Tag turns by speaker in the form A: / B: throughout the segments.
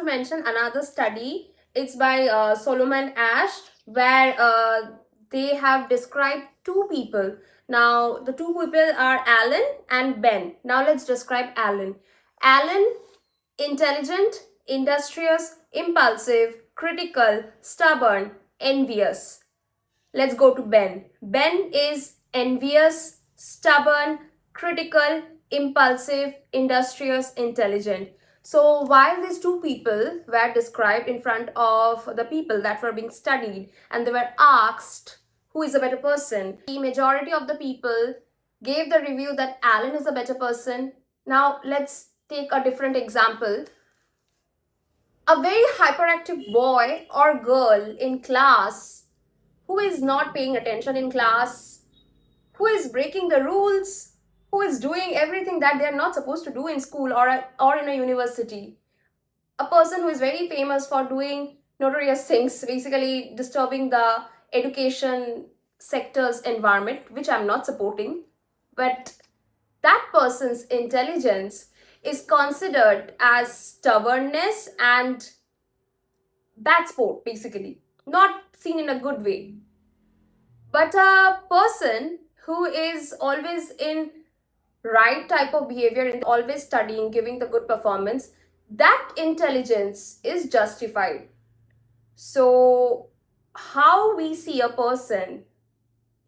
A: to mention another study. It's by Solomon Ash, where they have described two people. Now, the two people are Alan and Ben. Now, let's describe Alan. Alan, intelligent, industrious, impulsive, critical, stubborn, envious. Let's go to Ben. Ben is envious, stubborn, critical, impulsive, industrious, intelligent. So while these two people were described in front of the people that were being studied and they were asked who is a better person, the majority of the people gave the review that Alan is a better person. Now let's take a different example. A very hyperactive boy or girl in class who is not paying attention in class, who is breaking the rules, who is doing everything that they are not supposed to do in school or in a university. A person who is very famous for doing notorious things, basically disturbing the education sector's environment, which I'm not supporting. But that person's intelligence is considered as stubbornness and bad sport, basically, not seen in a good way. But a person who is always in right type of behavior and always studying, giving the good performance, that intelligence is justified. So how we see a person,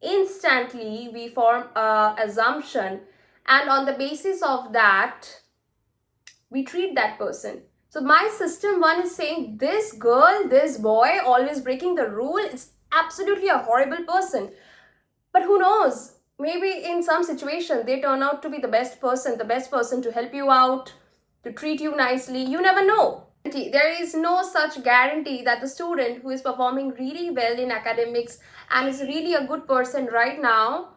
A: instantly we form a assumption, and on the basis of that we treat that person. So my system one is saying this girl, this boy always breaking the rule is absolutely a horrible person. But who knows? Maybe in some situation they turn out to be the best person to help you out, to treat you nicely. You never know. There is no such guarantee that the student who is performing really well in academics and is really a good person right now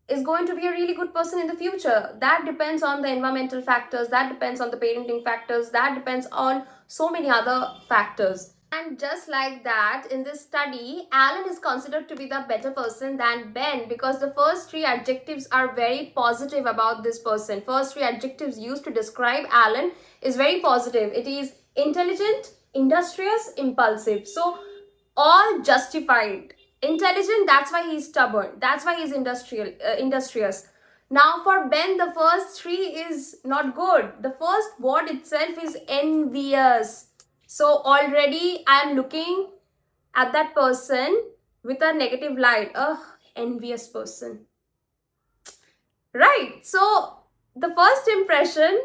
A: is going to be a really good person in the future. That depends on the environmental factors, that depends on the parenting factors, that depends on so many other factors. And just like that, in this study, Alan is considered to be the better person than Ben because the first three adjectives are very positive about this person. First three adjectives used to describe Alan is very positive. It is intelligent, industrious, impulsive. So all justified. Intelligent, that's why he's stubborn, that's why he's industrious. Now for Ben, the first three is not good. The first word itself is envious. So already I am looking at that person with a negative light. Ugh, envious person. Right. So the first impression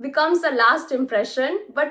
A: becomes the last impression, but